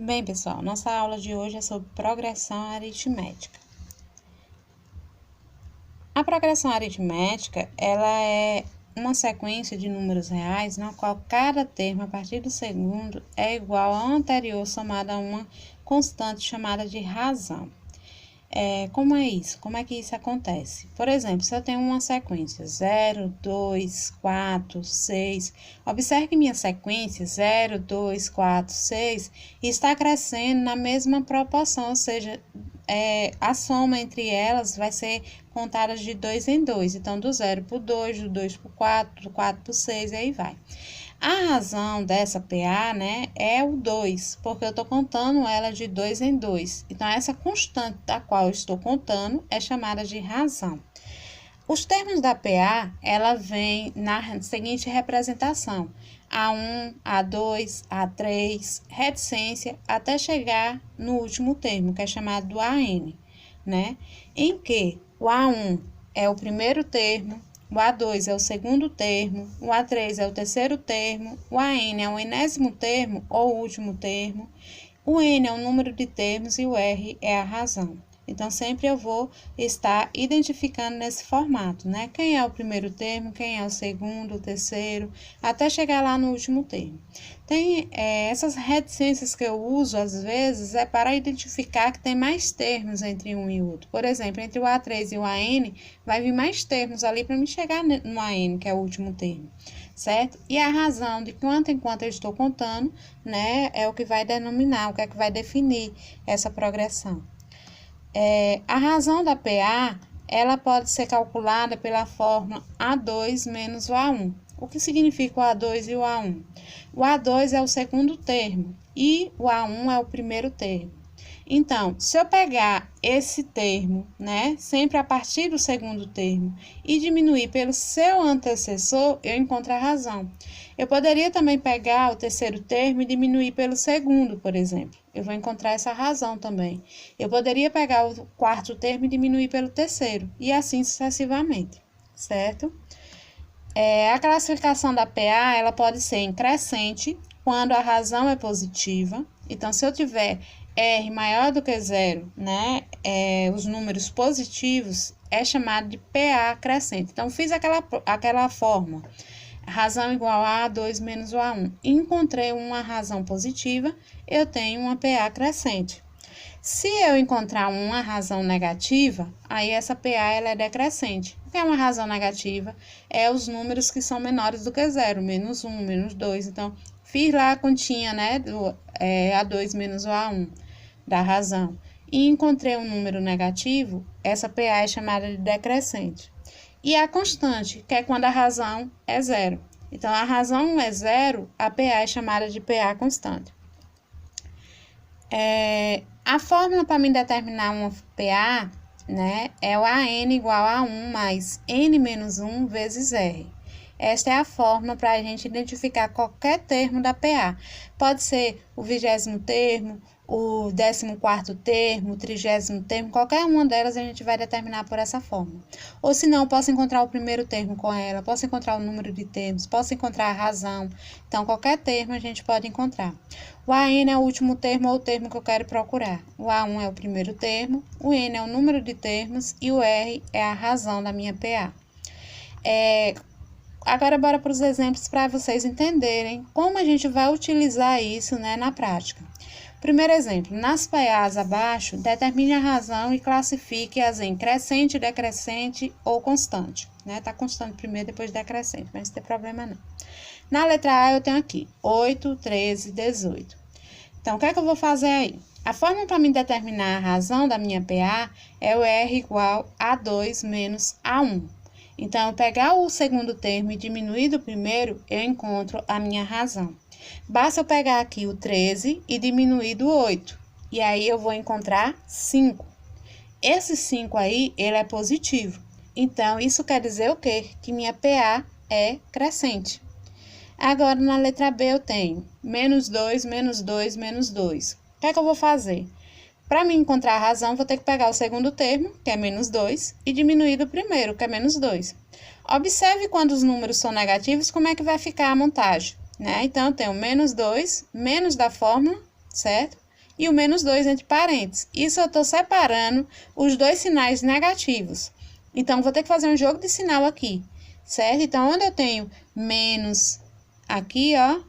Bem, pessoal, nossa aula de hoje é sobre progressão aritmética. A progressão aritmética, ela é uma sequência de números reais na qual cada termo a partir do segundo é igual ao anterior somado a uma constante chamada de razão. Como é isso? Como é que isso acontece? Por exemplo, se eu tenho uma sequência 0, 2, 4, 6, observe que minha sequência 0, 2, 4, 6 está crescendo na mesma proporção, ou seja, a soma entre elas vai ser contada de 2 em 2. Então, do 0 para o 2, do 2 para o 4, do 4 para o 6, e aí vai. A razão dessa PA, né, é o 2, porque eu estou contando ela de 2 em 2. Então, essa constante da qual eu estou contando é chamada de razão. Os termos da PA, ela vem na seguinte representação: A1, A2, A3, reticência, até chegar no último termo, que é chamado do AN, né? Em que o A1 é o primeiro termo, o A2 é o segundo termo, o A3 é o terceiro termo, o AN é o enésimo termo ou último termo, o N é o número de termos e o R é a razão. Então, sempre eu vou estar identificando nesse formato, né? Quem é o primeiro termo, quem é o segundo, o terceiro, até chegar lá no último termo. Tem essas reticências que eu uso, às vezes, é para identificar que tem mais termos entre um e outro. Por exemplo, entre o A3 e o AN, vai vir mais termos ali para me chegar no AN, que é o último termo, certo? E a razão de quanto em quanto eu estou contando, né, é o que vai denominar, o que é que vai definir essa progressão. A razão da PA, ela pode ser calculada pela fórmula A2 menos o A1. O que significa o A2 e o A1? O A2 é o segundo termo e o A1 é o primeiro termo. Então, se eu pegar esse termo, né, sempre a partir do segundo termo, e diminuir pelo seu antecessor, eu encontro a razão. Eu poderia também pegar o terceiro termo e diminuir pelo segundo, por exemplo. Eu vou encontrar essa razão também. Eu poderia pegar o quarto termo e diminuir pelo terceiro, e assim sucessivamente, certo? A classificação da PA, ela pode ser em crescente, quando a razão é positiva. Então, se eu tiver R maior do que 0, né, os números positivos, é chamado de PA crescente. Então, fiz aquela fórmula, razão igual a A2 menos o A1. Encontrei uma razão positiva, eu tenho uma PA crescente. Se eu encontrar uma razão negativa, aí essa PA ela é decrescente. O que é uma razão negativa? É os números que são menores do que 0, menos 1, menos 2. Então, fiz lá a continha, né, do A2 menos o A1, da razão, e encontrei um número negativo, essa PA é chamada de decrescente. E a constante, que é quando a razão é 0. Então, a razão é 0, a PA é chamada de PA constante. A fórmula para me determinar uma PA, né, é o AN igual a 1 mais N menos 1 vezes R. Esta é a fórmula para a gente identificar qualquer termo da PA. Pode ser o 20º termo, o 14º termo, o 30º termo, qualquer uma delas a gente vai determinar por essa fórmula. Ou se não, posso encontrar o primeiro termo com ela, posso encontrar o número de termos, posso encontrar a razão. Então, qualquer termo a gente pode encontrar. O AN é o último termo ou o termo que eu quero procurar. O A1 é o primeiro termo, o N é o número de termos e o R é a razão da minha PA. Agora, bora para os exemplos para vocês entenderem como a gente vai utilizar isso, né, na prática. Primeiro exemplo, nas PAs abaixo, determine a razão e classifique-as em crescente, decrescente ou constante. Tá constante primeiro, depois decrescente, mas não tem problema não. Na letra A eu tenho aqui 8, 13, 18. Então, o que é que eu vou fazer aí? A forma para me determinar a razão da minha PA é o R igual a 2 menos A1. Então, eu pegar o segundo termo e diminuir do primeiro, eu encontro a minha razão. Basta eu pegar aqui o 13 e diminuir do 8. E aí, eu vou encontrar 5. Esse 5 aí, ele é positivo. Então, isso quer dizer o quê? Que minha PA é crescente. Agora, na letra B, eu tenho menos 2, menos 2, menos 2. O que é que eu vou fazer? Para me encontrar a razão, vou ter que pegar o segundo termo, que é menos 2, e diminuir do primeiro, que é menos 2. Observe quando os números são negativos, como é que vai ficar a montagem, né? Então, eu tenho menos 2, menos da fórmula, certo? E o menos 2 entre parênteses. Isso eu estou separando os dois sinais negativos. Então, vou ter que fazer um jogo de sinal aqui, certo? Então, onde eu tenho menos aqui, ó,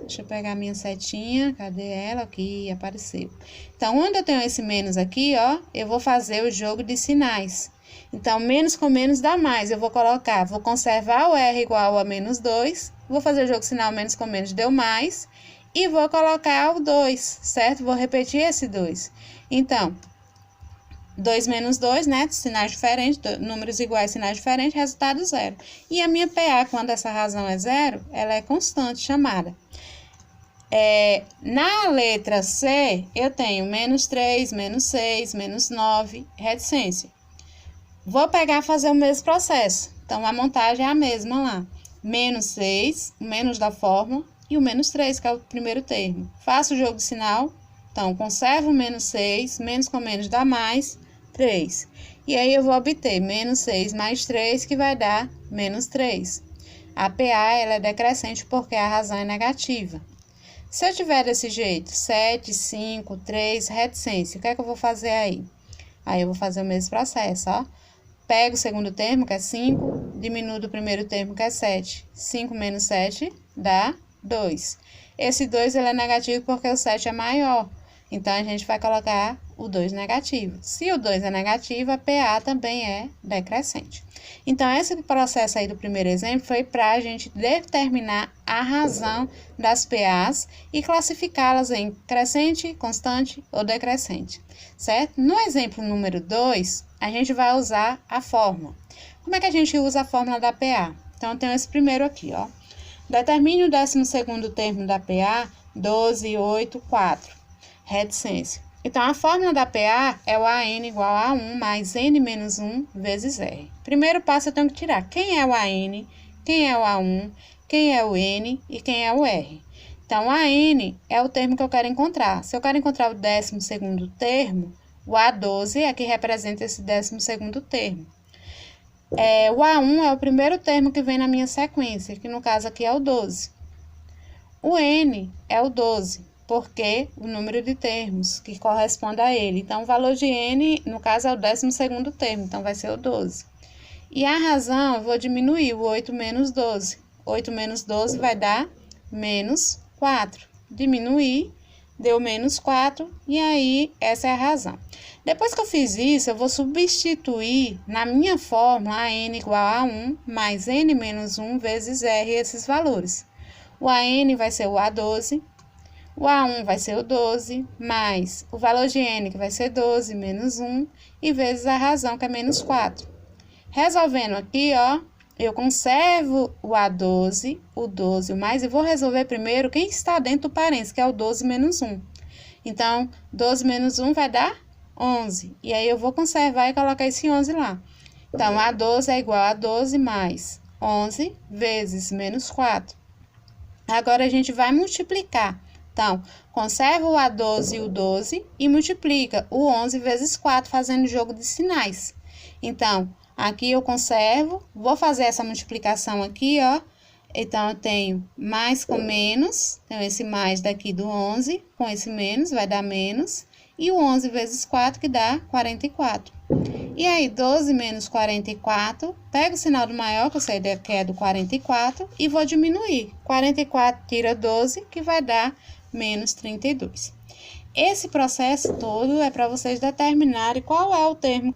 deixa eu pegar a minha setinha, cadê ela? Aqui, apareceu. Então, onde eu tenho esse menos aqui, ó, eu vou fazer o jogo de sinais. Então, menos com menos dá mais. Eu vou colocar, vou conservar o R igual a menos 2, vou fazer o jogo de sinal menos com menos deu mais, e vou colocar o 2, certo? Vou repetir esse 2. Então, 2 menos 2, né? Sinais diferentes, números iguais, sinais diferentes, resultado zero. E a minha PA, quando essa razão é zero, ela é constante, chamada. Na letra C, eu tenho menos 3, menos 6, menos 9, reticência. Vou pegar e fazer o mesmo processo. Então, a montagem é a mesma lá. Menos 6, o menos da fórmula, e o menos 3, que é o primeiro termo. Faço o jogo de sinal. Então, conservo o menos 6, menos com menos dá mais 3. E aí, eu vou obter menos 6 mais 3, que vai dar menos 3. A PA, ela é decrescente porque a razão é negativa. Se eu tiver desse jeito, 7, 5, 3, reticência, o que é que eu vou fazer aí? Aí, eu vou fazer o mesmo processo, ó. Pego o segundo termo, que é 5, diminuo do primeiro termo, que é 7. 5 menos 7 dá 2. Esse 2, ele é negativo porque o 7 é maior. Então, a gente vai colocar o 2 negativo. Se o 2 é negativo, a PA também é decrescente. Então, esse processo aí do primeiro exemplo foi para a gente determinar a razão das PAs e classificá-las em crescente, constante ou decrescente, certo? No exemplo número 2, a gente vai usar a fórmula. Como é que a gente usa a fórmula da PA? Então, eu tenho esse primeiro aqui, ó. Determine o 12º termo da PA, 12, 8, 4. Reticência. Então, a fórmula da PA é o AN igual a 1 mais N menos 1 vezes R. Primeiro passo, eu tenho que tirar quem é o AN, quem é o A1, quem é o N e quem é o R. Então, o AN é o termo que eu quero encontrar. Se eu quero encontrar o 12º termo, o A12 é que representa esse 12º termo. O A1 é o primeiro termo que vem na minha sequência, que no caso aqui é o 12. O N é o 12. Porque o número de termos que corresponde a ele. Então, o valor de N, no caso, é o 12º termo, então vai ser o 12. E a razão, eu vou diminuir o 8 menos 12. 8 menos 12 vai dar menos 4. Diminuir, deu menos 4, e aí essa é a razão. Depois que eu fiz isso, eu vou substituir na minha fórmula a N igual a 1 mais N menos 1 vezes R esses valores. O AN vai ser o A12. O A1 vai ser o 12, mais o valor de N, que vai ser 12, menos 1, e vezes a razão, que é menos 4. Resolvendo aqui, ó, eu conservo o A12, o 12, o mais, e vou resolver primeiro quem está dentro do parênteses, que é o 12 menos 1. Então, 12 menos 1 vai dar 11. E aí, eu vou conservar e colocar esse 11 lá. Então, A12 é igual a 12 mais 11 vezes menos 4. Agora, a gente vai multiplicar. Então, conserva o A12 e o 12 e multiplica o 11 vezes 4, fazendo jogo de sinais. Então, aqui eu conservo, vou fazer essa multiplicação aqui, ó. Então, eu tenho mais com menos, tenho esse mais daqui do 11, com esse menos, vai dar menos. E o 11 vezes 4, que dá 44. E aí, 12 menos 44, pego o sinal do maior, que eu sei que é do 44, e vou diminuir. 44 tira 12, que vai dar menos 32. Esse processo todo é para vocês determinarem qual é o termo